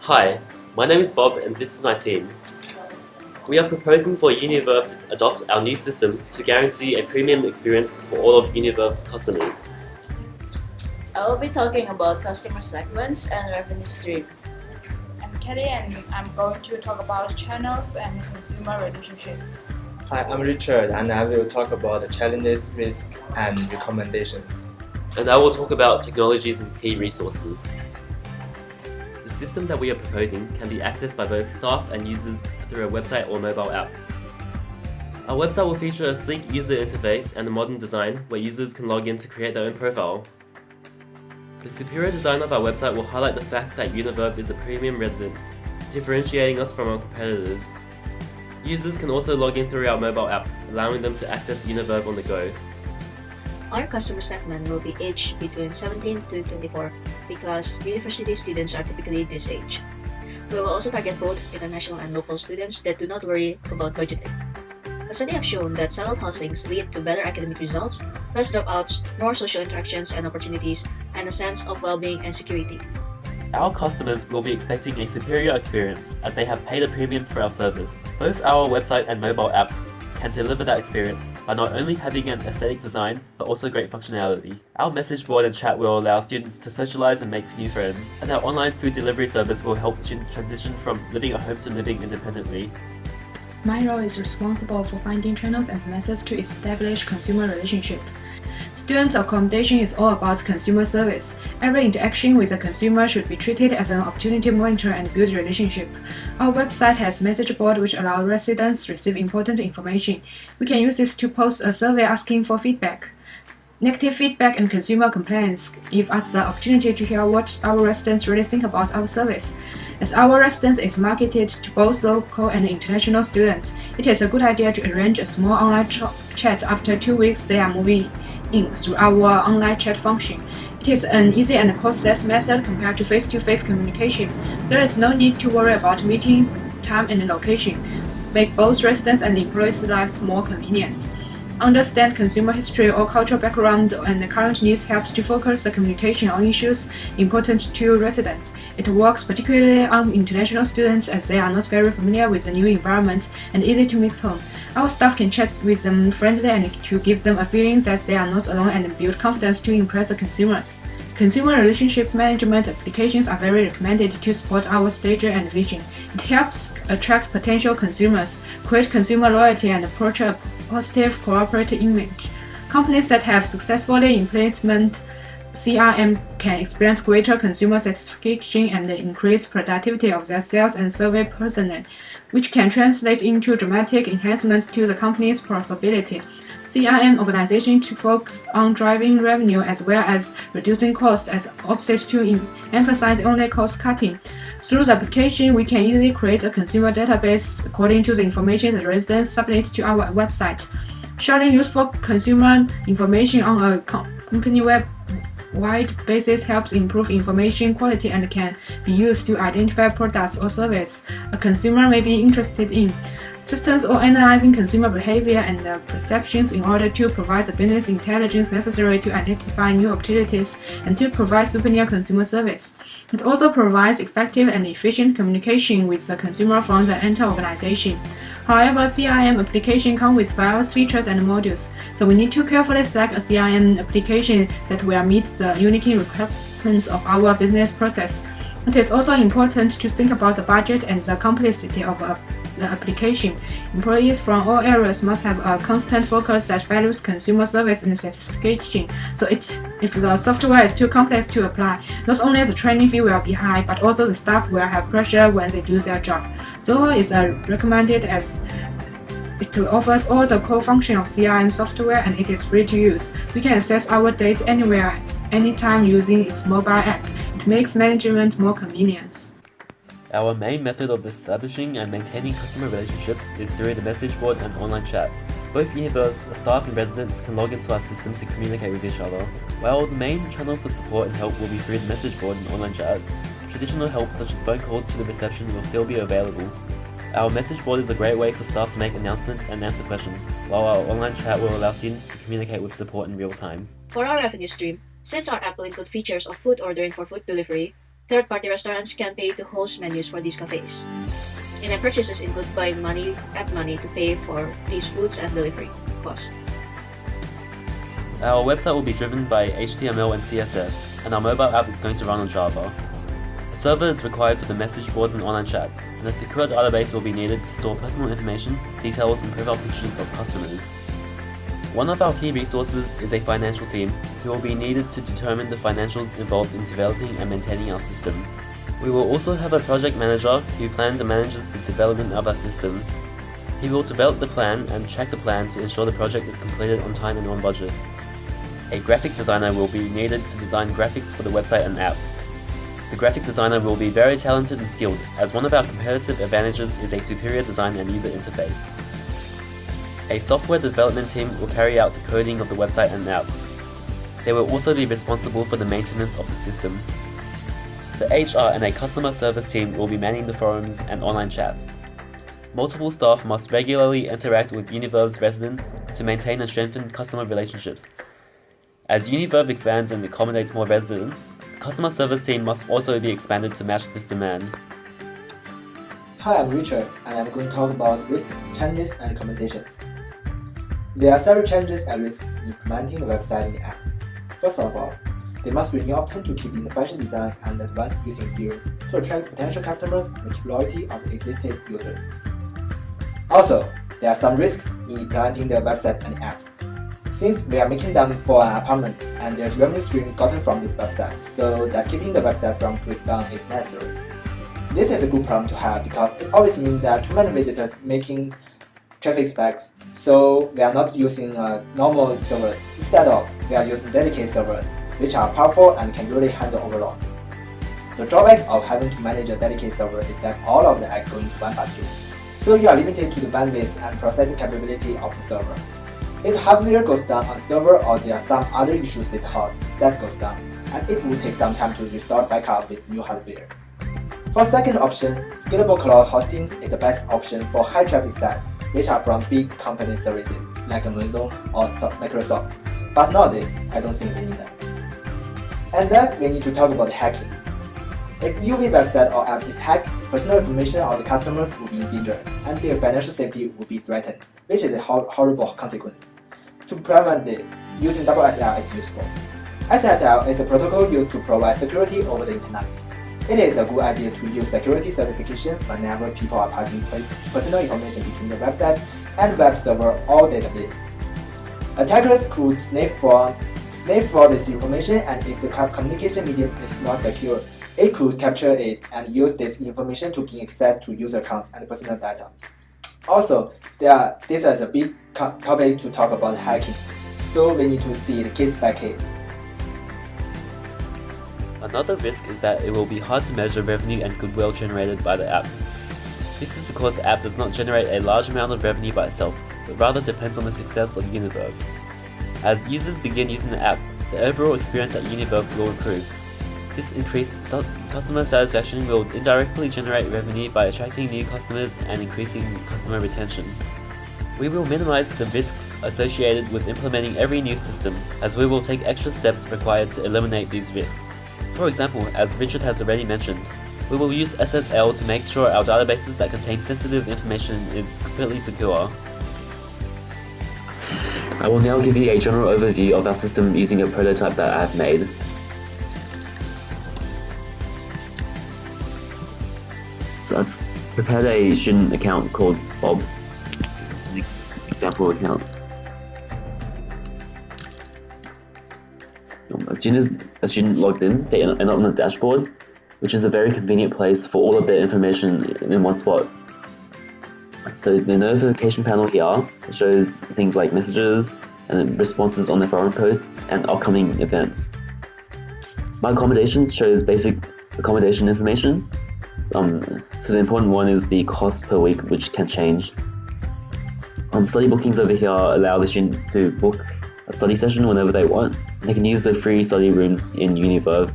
Hi, my name is Bob and this is my team. We are proposing for Uni-Verve to adopt our new system to guarantee a premium experience for all of Uni-Verve's customers. I will be talking about customer segments and revenue stream. I'm Kelly and I'm going to talk about channels and consumer relationships. Hi, I'm Richard and I will talk about the challenges, risks, and recommendations. And I will talk about technologies and key resources. The system that we are proposing can be accessed by both staff and users through a website or mobile app. Our website will feature a sleek user interface and a modern design where users can log in to create their own profile. The superior design of our website will highlight the fact that Uni-Verve is a premium residence, differentiating us from our competitors. Users can also log in through our mobile app, allowing them to access Uni-Verve on the go. Our customer segment will be aged between 17 to 24 because university students are typically this age. We will also target both international and local students that do not worry about budgeting. A study have shown that settled housings lead to better academic results, less dropouts, more social interactions and opportunities, and a sense of well-being and security. Our customers will be expecting a superior experience as they have paid a premium for our service. Both our website and mobile app can deliver that experience by not only having an aesthetic design, but also great functionality. Our message board and chat will allow students to socialize and make new friends, and our online food delivery service will help students transition from living at home to living independently. My role is responsible for finding channels and methods to establish consumer relationship. Student accommodation is all about consumer service. Every interaction with a consumer should be treated as an opportunity to monitor and build relationship. Our website has message board which allow residents to receive important information. We can use this to post a survey asking for feedback. Negative feedback and consumer complaints give us the opportunity to hear what our residents really think about our service. As our residence is marketed to both local and international students, it is a good idea to arrange a small online chat after 2 weeks they are moving in through our online chat function. It is an easy and costless method compared to face-to-face communication. There is no need to worry about meeting time and location. Make both residents and employees' lives more convenient. Understand consumer history or cultural background and the current needs helps to focus the communication on issues important to residents. It works particularly on international students as they are not very familiar with the new environment and easy to mix home. Our staff can chat with them friendly and to give them a feeling that they are not alone and build confidence to impress the consumers. Consumer relationship management applications are very recommended to support our strategy and vision. It helps attract potential consumers, create consumer loyalty, and portray a positive corporate image. Companies that have successfully implemented CRM can experience greater consumer satisfaction and increase productivity of their sales and service personnel, which can translate into dramatic enhancements to the company's profitability. CRM organizations to focus on driving revenue as well as reducing costs as opposite to emphasize only cost cutting. Through the application, we can easily create a consumer database according to the information that residents submit to our website. Sharing useful consumer information on a company wide basis helps improve information quality and can be used to identify products or services a consumer may be interested in. Systems or analyzing consumer behavior and perceptions in order to provide the business intelligence necessary to identify new opportunities and to provide superior consumer service. It also provides effective and efficient communication with the consumer from the entire organization. However, CRM applications come with various features and modules, so we need to carefully select a CRM application that will meet the unique requirements of our business process. It is also important to think about the budget and the complexity of the application. Employees from all areas must have a constant focus that values consumer service and satisfaction. So if the software is too complex to apply, not only the training fee will be high, but also the staff will have pressure when they do their job. Zoho is recommended as it offers all the core functions of CRM software and it is free to use. We can access our data anywhere, anytime using its mobile app. It makes management more convenient. Our main method of establishing and maintaining customer relationships is through the message board and online chat. Both Uni-Verve's staff and residents can log into our system to communicate with each other. While the main channel for support and help will be through the message board and online chat, traditional help such as phone calls to the reception will still be available. Our message board is a great way for staff to make announcements and answer questions, while our online chat will allow students to communicate with support in real time. For our revenue stream, since our app will include features of food ordering for food delivery, Third-party restaurants can pay to host menus for these cafes. In-app purchases include buying app money to pay for these foods and delivery costs. Our website will be driven by HTML and CSS, and our mobile app is going to run on Java. A server is required for the message boards and online chats, and a secure database will be needed to store personal information, details, and profile pictures of customers. One of our key resources is a financial team, who will be needed to determine the financials involved in developing and maintaining our system. We will also have a project manager who plans and manages the development of our system. He will develop the plan and check the plan to ensure the project is completed on time and on budget. A graphic designer will be needed to design graphics for the website and app. The graphic designer will be very talented and skilled, as one of our competitive advantages is a superior design and user interface. A software development team will carry out the coding of the website and app. They will also be responsible for the maintenance of the system. The HR and a customer service team will be manning the forums and online chats. Multiple staff must regularly interact with Uni-Verve's residents to maintain and strengthen customer relationships. As Uni-Verve expands and accommodates more residents, the customer service team must also be expanded to match this demand. Hi, I'm Richard, and I'm going to talk about risks, challenges, and recommendations. There are several challenges and risks in implementing the website and the app. First of all, they must renew often to keep in the fashion design and advanced user experience to attract potential customers and keep loyalty of the existing users. Also, there are some risks in implementing the website and the apps. Since we are making them for an apartment and there's revenue stream gotten from this website, so that keeping the website from breakdown is necessary. This is a good problem to have because it always means that too many visitors making traffic spikes, so we are not using normal servers. Instead of, we are using dedicated servers, which are powerful and can really handle overloads. The drawback of having to manage a dedicated server is that all of the eggs go into one basket, so you are limited to the bandwidth and processing capability of the server. If hardware goes down on server or there are some other issues with the host, that goes down, and it will take some time to restore backup with new hardware. For second option, scalable cloud hosting is the best option for high traffic sites, which are from big company services like Amazon or Microsoft. But nowadays, I don't think we need them. And then we need to talk about hacking. If UV website or app is hacked, personal information of the customers will be in danger, and their financial safety will be threatened, which is a horrible consequence. To prevent this, using SSL is useful. SSL is a protocol used to provide security over the internet. It is a good idea to use security certification whenever people are passing personal information between the website and web server or database. Attackers could sniff for this information, and if the communication medium is not secure, it could capture it and use this information to gain access to user accounts and personal data. Also, this is a big topic to talk about hacking, so we need to see it case by case. Another risk is that it will be hard to measure revenue and goodwill generated by the app. This is because the app does not generate a large amount of revenue by itself, but rather depends on the success of Uni-Verve. As users begin using the app, the overall experience at Uni-Verve will improve. This increased customer satisfaction will indirectly generate revenue by attracting new customers and increasing customer retention. We will minimize the risks associated with implementing every new system, as we will take extra steps required to eliminate these risks. For example, as Richard has already mentioned, we will use SSL to make sure our databases that contain sensitive information is completely secure. I will now give you a general overview of our system using a prototype that I have made. So I've prepared a student account called Bob, an example account. As soon as a student logs in, they end up on the dashboard, which is a very convenient place for all of their information in one spot. So the notification panel here shows things like messages and responses on their forum posts and upcoming events. My accommodation shows basic accommodation information. So the important one is the cost per week, which can change. Study bookings over here allow the students to book a study session whenever they want. They can use the free study rooms in Uni-Verve.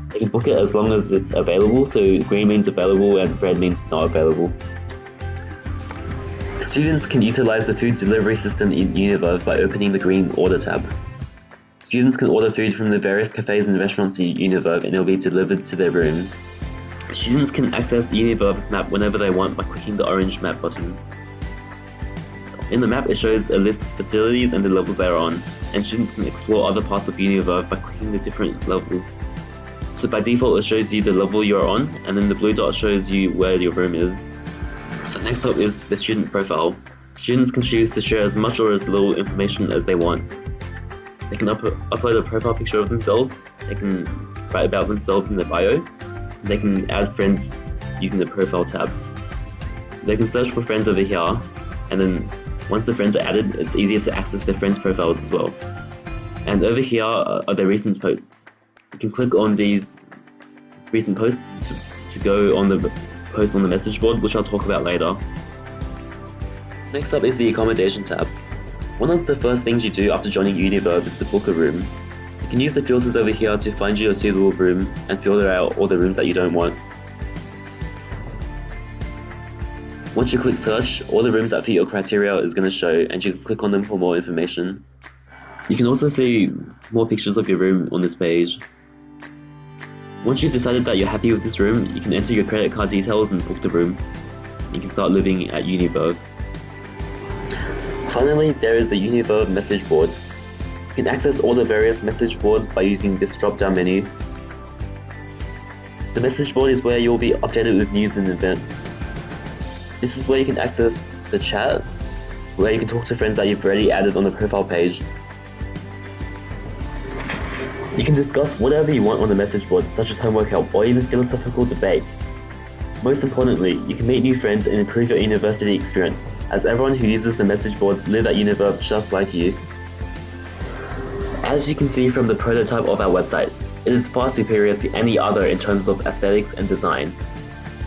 They can book it as long as it's available, so green means available and red means not available. Students can utilize the food delivery system in Uni-Verve by opening the green order tab. Students can order food from the various cafes and restaurants in Uni-Verve and it will be delivered to their rooms. Students can access Uni-Verve's map whenever they want by clicking the orange map button. In the map, it shows a list of facilities and the levels they are on, and students can explore other parts of Uni-Verve by clicking the different levels. So by default, it shows you the level you are on, and then the blue dot shows you where your room is. So next up is the student profile. Students can choose to share as much or as little information as they want. They can upload a profile picture of themselves, they can write about themselves in their bio, and they can add friends using the profile tab. So they can search for friends over here, and then once the friends are added, it's easier to access their friends' profiles as well. And over here are their recent posts. You can click on these recent posts to go on the post on the message board, which I'll talk about later. Next up is the accommodation tab. One of the first things you do after joining Uni-Verve is to book a room. You can use the filters over here to find you a suitable room and filter out all the rooms that you don't want. Once you click search, all the rooms that fit your criteria is going to show, and you can click on them for more information. You can also see more pictures of your room on this page. Once you've decided that you're happy with this room, you can enter your credit card details and book the room. You can start living at Uni-Verve. Finally, there is the Uni-Verve message board. You can access all the various message boards by using this drop-down menu. The message board is where you'll be updated with news and events. This is where you can access the chat, where you can talk to friends that you've already added on the profile page. You can discuss whatever you want on the message board, such as homework help or even philosophical debates. Most importantly, you can meet new friends and improve your university experience, as everyone who uses the message boards live at Uni-Verve just like you. As you can see from the prototype of our website, it is far superior to any other in terms of aesthetics and design.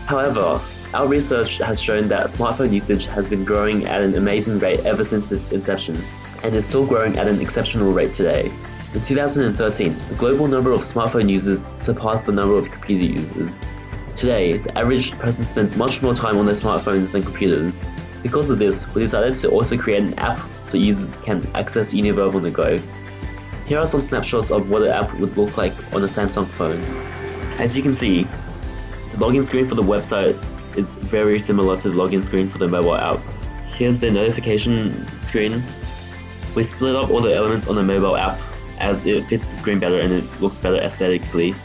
However, our research has shown that smartphone usage has been growing at an amazing rate ever since its inception, and is still growing at an exceptional rate today. In 2013, the global number of smartphone users surpassed the number of computer users. Today, the average person spends much more time on their smartphones than computers. Because of this, we decided to also create an app so users can access Uni-Verve on the go. Here are some snapshots of what the app would look like on a Samsung phone. As you can see, the login screen for the website is very similar to the login screen for the mobile app. Here's the notification screen. We split up all the elements on the mobile app as it fits the screen better and it looks better aesthetically.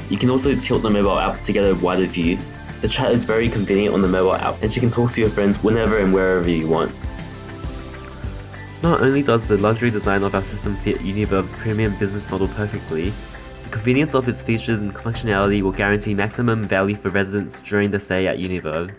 You can also tilt the mobile app to get a wider view. The chat is very convenient on the mobile app, and you can talk to your friends whenever and wherever you want. Not only does the luxury design of our system fit Uni-Verve's premium business model perfectly, the convenience of its features and functionality will guarantee maximum value for residents during the stay at Uni-Verve.